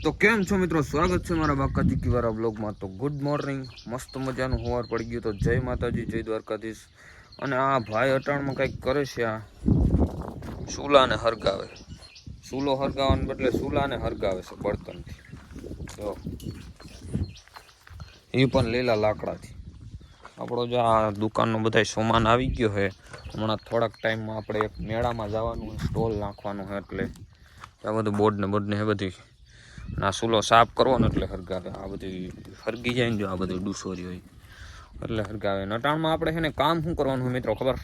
તો કેમ છો મિત્રો, સ્વાગત છે મારા બાકા ચીકી વાળા બ્લોગમાં। તો ગુડ મોર્નિંગ, મસ્ત મજાનું સવાર પડી ગયું। તો જય માતાજી, જય દ્વારકાધીશ। અને આ ભાઈ અટાણમાં કંઈક કરે છે, આ ચૂલાને હરગાવે, ચૂલો હરગાવાને બદલે ચૂલાને હરગાવે છે બળતણથી। તો એ પણ લીલા લાકડાથી। આપણો જો આ દુકાનનો બધા સામાન આવી ગયો છે। હમણાં થોડાક ટાઈમમાં આપણે એક મેળામાં જવાનું, સ્ટોલ નાખવાનું છે, એટલે આ બધું બોર્ડ ને હે બધી ના ચૂલો સાફ કરવાનો એટલે હરગાવે। આ બધી હરગી જાય ને જો આ બધી ડૂસોરી હોય એટલે હરગાવે। નટાણમાં આપણે છે ને કામ શું કરવાનું હોય મિત્રો ખબર?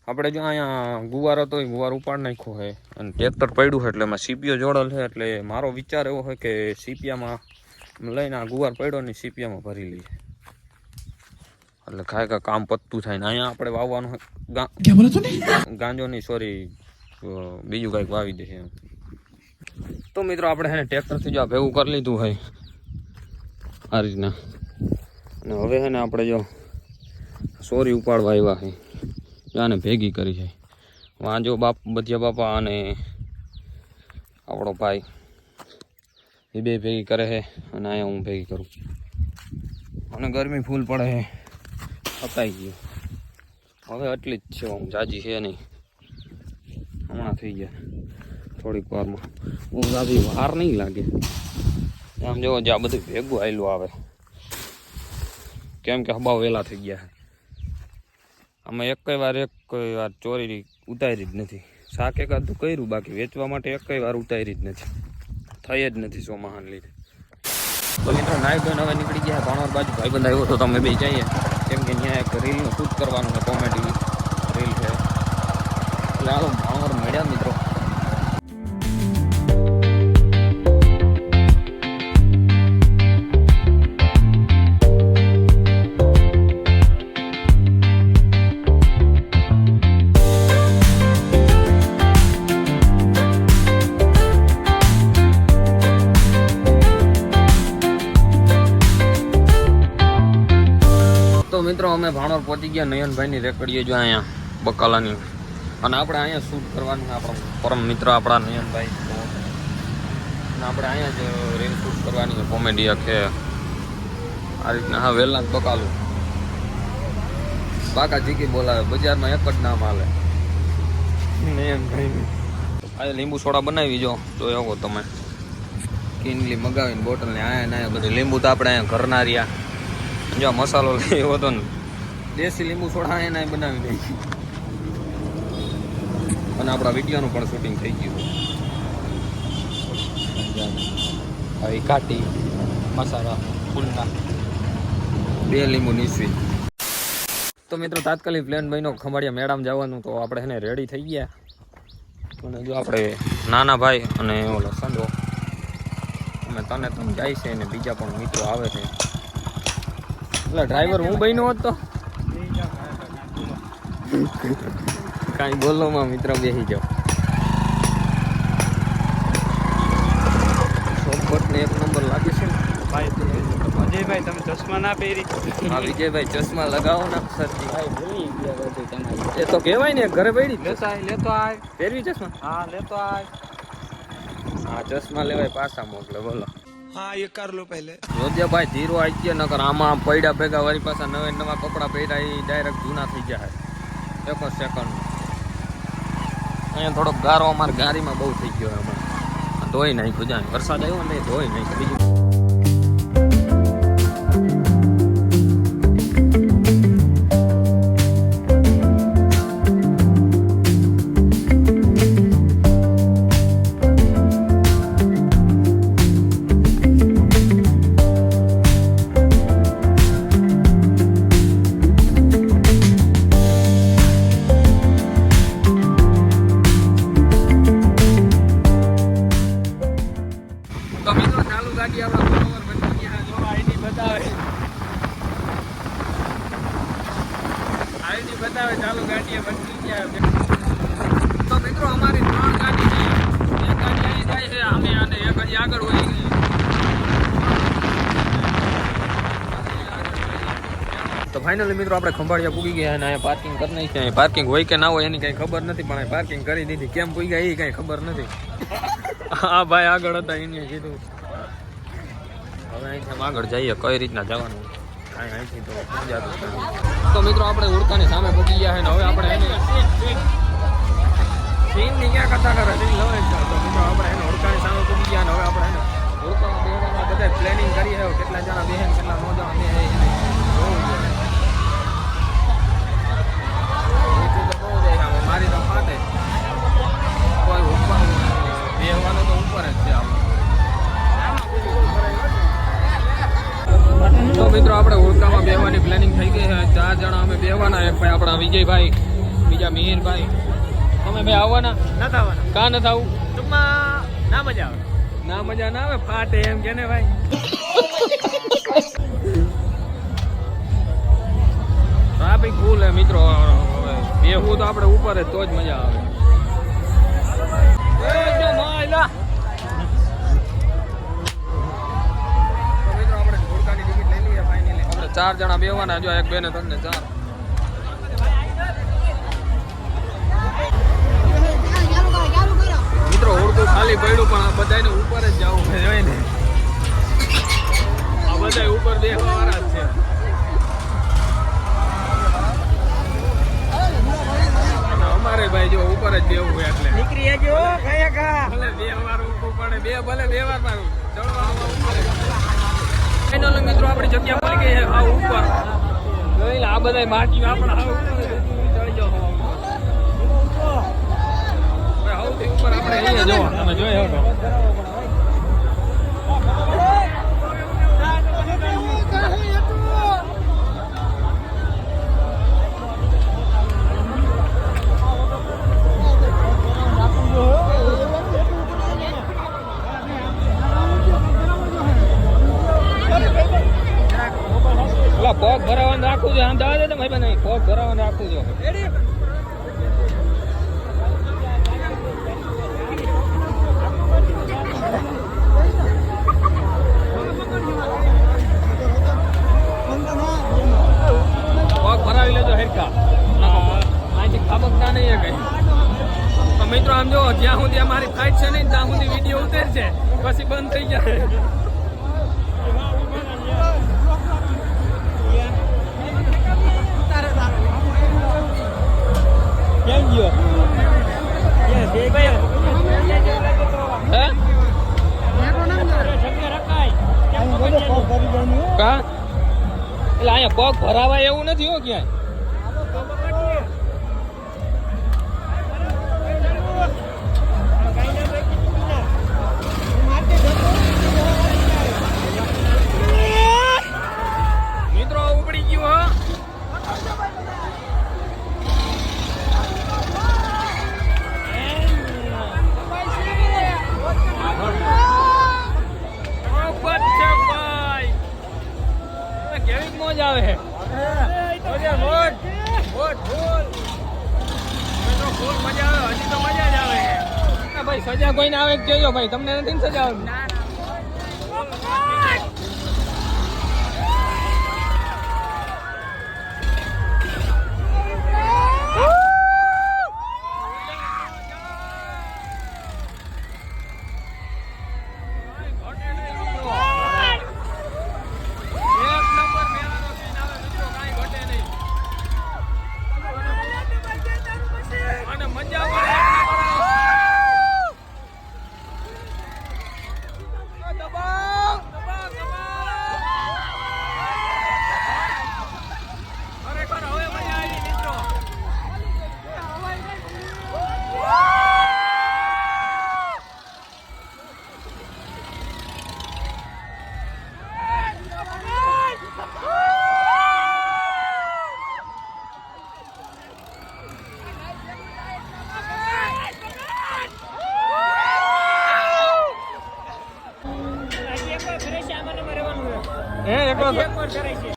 આપણે જો અહીંયા ગુવાર હતો એ ગુવાર ઉપાડ નાખ્યો છે અને ટ્રેક્ટર પડ્યું છે, એટલે એમાં સીપીઓ જોડેલ છે। એટલે મારો વિચાર એવો હોય કે સીપિયામાં લઈને આ ગુવાર પડ્યો ને સીપિયામાં ભરી લઈએ, એટલે ખાય કામ પતતું થાય ને અહીંયા આપણે વાવવાનું ગાંજો નહીં, સોરી બીજું કંઈક વાવી દે એમ। તો મિત્રો આપણે છે ને ટ્રેક્ટરથી જો ભેગું કરી લીધું હોય આ રીતના, અને હવે છે ને આપણે જો સોરી ઉપાડવા આવ્યા છે, આને ભેગી કરી છે। વાંજો બાપ બધિયા બાપા અને આપણો ભાઈ એ બે ભેગી કરે છે, અને અહીંયા હું ભેગી કરું। અને ગરમી ફૂલ પડે છે, પતાઈ ગયું હવે એટલી જ છે, હું જાજી છે નહીં, હમણાં થઈ ગયા થોડીક વારમાં, હું જાજી વાર નહીં લાગે। આમ જોવો જે આ બધું ભેગું આવેલું આવે, કેમ કે હબાવ વહેલા થઈ ગયા છે। આમાં એક વાર ચોરી ઉતારી જ નથી, શાક એકાદું કર્યું, બાકી વેચવા માટે એક વાર ઉતારી જ નથી, થઈ જ નથી ચોમાહાને લીધે। તો મિત્રો નાઈ ધોઈને હવે નીકળી ગયા ભાણવર બાજુ, ભાઈબંધ આવ્યો તો તમે બે જઈએ, કેમ કે ત્યાં એક રીલનું શૂટ કરવાનું છે, કોમેડી રીલ છે, એટલે હાલો ભાણવર મળ્યા મિત્રો। મિત્રો અમે ભાણોર પહોંચી ગયા, નયનભાઈની રેકડીએ જો અહીંયા બકાલાની, અને આપણે અહીંયા શૂટ કરવાનું છે, આપણો પરમ મિત્ર આપણા નયનભાઈ, અને આપણે અહીંયા જ રીલ શૂટ કરવાની છે, કોમેડી આખે આ રીતના। હા વેલનાથ બકાલું બાકા જીકી બોલાવે, બજારમાં એક જ નામ હાલે નયનભાઈ। આ લીંબુ સોડા બનાવી જો જોયો તમે, કિનલી મગાવીને બોટલને આયા બધી લીંબુ તો આપણે અહીંયા ઘરના રહ્યા, જો મસાલો લેવો હતો ને દેશી લીંબુ સોડા એના બનાવી દઈ, અને આપણા વિડીયોનું પણ શૂટિંગ થઈ ગયું। હવે કાટી મસાલા ફૂલના 2 લીંબુ નીસવી। તો મિત્રો તાત્કાલિક પ્લેન બન્યો ખંભાળિયા મેળામાં જવાનું, તો આપણે એને રેડી થઈ ગયા, અને જો આપણે નાના ભાઈ અને ઓલો સંડો અમે તને જાય છે, અને બીજા પણ મિત્રો આવે છે, એટલે ડ્રાઈવર હું બન્યો હોત તો કાંઈ બોલોમાં મિત્ર બેસી જાઓ। શોપટ ને 1 નંબર લાગે છે વિજયભાઈ, તમે ચશ્મા ના પહેરી? હા વિજયભાઈ ચશ્મા લગાવો ને એ તો કહેવાય ને, ઘરે પડી લેતો આય પહેરવી ચશ્મા। હા લેતો આય, હા ચશ્મા લેવાય પાછા મોકલે, બોલો। हाँ ये कर लो पहले। જોધ્યાભાઈ ધીરો આવી ગયા, નકર આમાં પડ્યા ભેગા વારી પાછા નવા કપડાં પહેર્યા એ ડાયરેક્ટ જૂના થઈ જાય એક જ સેકન્ડ। અહીંયા થોડોક ગારો અમારે ગાડીમાં બહુ થઈ ગયો, હમણાં ધોઈ નાખ્યું, જાય વરસાદ આવ્યો ને ધોઈ નાખ્યું બીજું। તો મિત્રો ચાલુ ગાડી આપણા બરોબર બની ગયા, જો આઈડી બતાવે ચાલુ ગાડીએ બની ગયા। તો મિત્રો અમારી 3 ગાડી છે, એક ગાડી અહીં જાય છે અમે, અને એક હજી આગળ વળી ગઈ। તો ફાઇનલી મિત્રો આપણે ખંભાળિયા પૂગી ગયા, અને અહીંયા પાર્કિંગ કરી નાખી। અહીં પાર્કિંગ હોય કે ના હોય એની કંઈ ખબર નથી, પણ અહીં પાર્કિંગ કરી દીધી, કેમ પૂગ્યા એ કંઈ ખબર નથી। હા ભાઈ આગળ હતા એને કીધું હવે અહીંથી આમ આગળ જઈએ કઈ રીતના જવાનું કાંઈ અહીંથી તો સમજાતું જ નથી. તો મિત્રો આપણે ઉડતાની સામે પહોંચી ગયા છે ને હવે આપણે એને સીનની ક્યાં કથા કરે સીન લવે છે. તો મિત્રો આપણે એને ઉડતાની સામે પહોંચી ગયા ને હવે આપણે એને ઉડતામાં બેહવાના બધા પ્લેનિંગ કરી છે કેટલા જણા બેહે ને કેટલા નો જણા બેહે એને જોવું જોઈએ. નીચે તો બહુ જાય આમાં મારી તો ફાટે કોઈ ઉપર બેહવાનું તો ઉપર જ છે આપણે. તો મિત્રો આપણે હોડકામાં બેહવાની પ્લાનિંગ થઈ ગઈ છે. 4 જણા અમે બેહવાના. એક ભાઈ આપણા વિજયભાઈ, બીજા મિહિરભાઈ. તમે બે આવવાના નથી આવવાના. કા નથી આવું? ટૂંકમાં ના મજા આવે. ના મજા ના આવે ફાટે એમ કે ને ભાઈ. ટ્રાફિક ફૂલ હે મિત્રો. હવે બેહવું તો આપણે ઉપર જ તો જ મજા આવે. તો મિત્રો આપણે હોડકાની ટિકિટ લઈ લઈએ ફાઇનલી. આપણે 4 જણા બેહવાના. જો એક બે ને 3 ને 4. મિત્રો હોડકું ખાલી પડ્યું પણ આ બધાને ઉપર જ જવું છે જોઈને. આ બધા ઉપર બેહવા વાળા જ છે. અને અમારે ભાઈ જો ઉપર જ બેહવું હોય એટલે નીકળી જજો કયા કા. ભલે 2 વાર ઊભું પડે ભલે 2 વાર મારું ચડવાનું ફાઇનલ મિત્રો આપણી જગ્યા મળી ગઈ છે આ ઉપર. જોઈ આ બધા માટી આપણા આ ઉપર ચડી જાવ. સૌથી ઉપર આપણે અહીંયા જોવા તમે જોઈ શકો. પગ ભરાવાનું રાખવું છે. આમ દાવા દે ભાઈ બને પગ ભરાવાનું રાખવું છે. પગ ભરાવી લેજો હેરકા. અહીંથી ખાબકતા નહીં કઈ. મિત્રો આમ જો જ્યાં સુધી અમારી ફાઇટ છે નહીં ત્યાં સુધી વિડીયો ઉતર છે પછી બંધ થઈ જાય. કેમ ગયો? કા એટલે અહીંયા પગ ભરાવાય એવું નથી હો ક્યાંય. મિત્રો ઉપડી ગયું હો. કેવી મોજ આવે છે. ફૂલ મજા આવે. હજી તો મજા જ આવે છે ભાઈ. સજા કોઈને આવે જોજો ભાઈ. તમને નથી ને સજા આવે?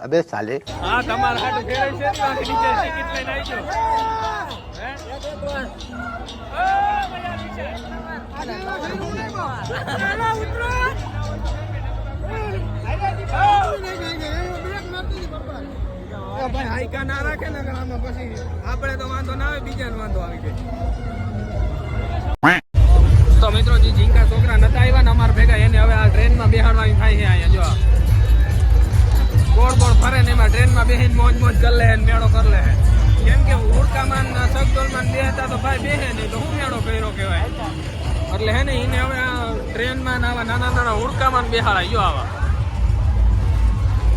अबे साले हाँ તમારા હાટુ ફેરાય છે તો નીચે ટિકિટ લઈને આવજો. ભાઈ હાઈકા ના રાખે ને આમાં પછી આપણે તો વાંધો ના આવે બીજાને વાંધો આવી જાય. તો મિત્રો જે ઝીંકા છોકરા ગોળ ગોળ ફરે ને એમાં ટ્રેનમાં બેસીને મોજ મોજ કરી લે ને મેળો કરી લે. કેમ કે હુડકામાં ને સગડોળમાં બેસતા તો ભાઈ બેસે નહીં તો હું મેળો કર્યો કહેવાય. એટલે હે ને એને હવે આ ટ્રેનમાં ને આવા નાના નાના હુડકામાં બેહાડા ગયો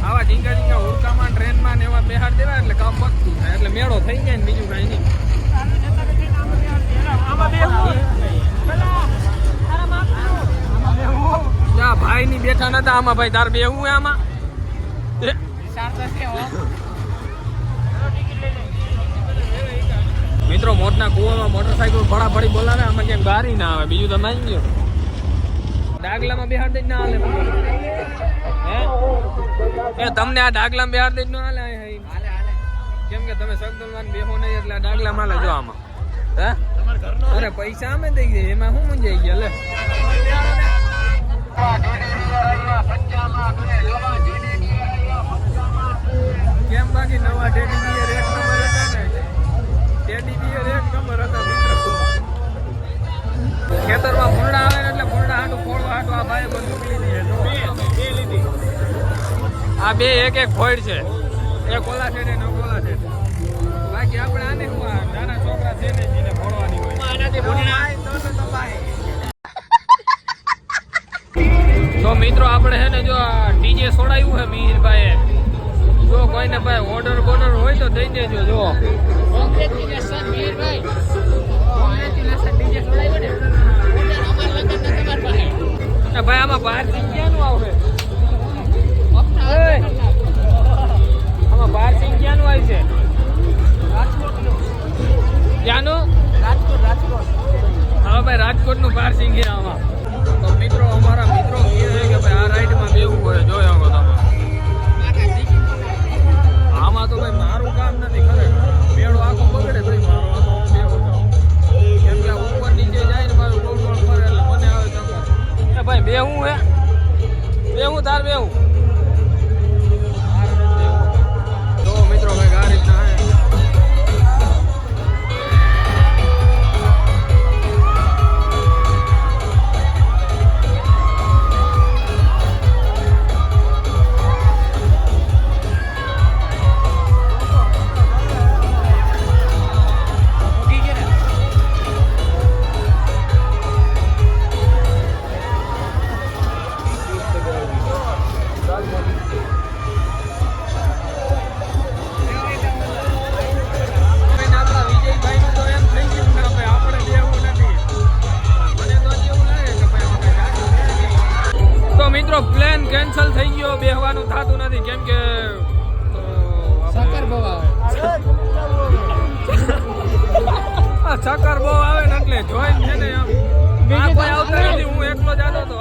આવા ઢીંગા ઢીંગા હુડકામાં ટ્રેનમાં ને એવા બેહાડ દેવાય એટલે કામ પતતું થાય એટલે મેળો થઈ જાય ને બીજું કાંઈ નહીં. ભાઈ ની બેઠા નતા આમાં ભાઈ તાર બેહવું હે આમાં. મિત્રો મોટના કુવામાં મોટરસાઇકલ ફળાફળી બોલાવે આમાં ક્યાંક બારી ના આવે બીજું તો માની ગયો. ડાગલામાં બેહાડ દઈ ના હાલે એ તમને આ ડાગલામાં બેહાડ દઈ ના હાલે કેમ કે તમે સગદલમાં બેહો નહીં એટલે આ ડાગલામાં હાલે જો આમાં હે અરે પૈસા અમે દઈ દઈએ એમાં શું મૂંઝાઈ ગયા લે. કેમ બાકી નવા ટેડી બિયર એક નંબર હતા ને ટેડી બિયર એક નંબર હતા મિત્રો. ખેતરમાં ભૂંડા આવે ને એટલે ભૂંડા હાટું ફોડવા હાટું આ ભાઈ બધું મોકલી દઈએ. આ બે એક એક ફોડ છે એક ઓલા છે ને ઓલા છે. બાકી આપણે આને નાના છોકરા છે ને જેને ફોડવાની હોય તો મિત્રો આપણે છે ને જો ડીજે છોડાયું છે મિહિરભાઈએ જો કોઈને ભાઈ ઓર્ડર બોર્ડર હોય તો દઈ દેજો. જો કોંગ્રેચ્યુલેશન મિહિરભાઈ, કોંગ્રેચ્યુલેશન ડીજે છોડાયું ને ઓર્ડર અમાર લગન ને તમાર પાસે. ભાઈ આમાં બહાર થી ક્યાંનું આવશે આમાં બહાર થી ક્યાંનું આવે છે ક્યાંનું રાજકોટ. હા ભાઈ રાજકોટ નું બહાર સિંહ આમાં. તો મિત્રો અમારા મિત્રો કહે છે કે ભાઈ આ રાઈડમાં બેવું હોય જોયો હો તમે. આમાં તો ભાઈ મારું કામ નથી ખરેખર મેળો આખો બગડે ભાઈ મારો આમાં હું બેહું છું. કેમ કે આ ઉપર નીચે જાય ને મારું ગોળ ગોળ ફરે એટલે મને આવે ચક્કર. એ ભાઈ બેહું હે બેહું તાર બેહું તો મિત્રો ભાઈ આ રીતના હે. પ્લાન કેન્સલ થઈ ગયો બેહવાનું થતું નથી કેમ કે સકર બહુ આવે. ચક્કર બહુ આવે ને એટલે જોઈને છે ને આમ કોઈ આવતા નથી હું એકલો જ આવતો હતો.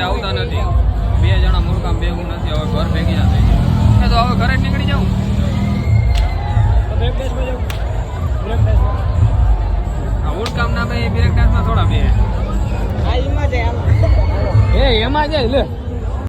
આવતા નથી 2 જણા મુરકામ બેવું નથી હવે ઘર ભેગી ના થઈ જાય તો હવે ઘરે નીકળી જાઉં મુરકામ ના ભાઈ બ્રેક ડાન્સમાં થોડા બે એમાં જાય લે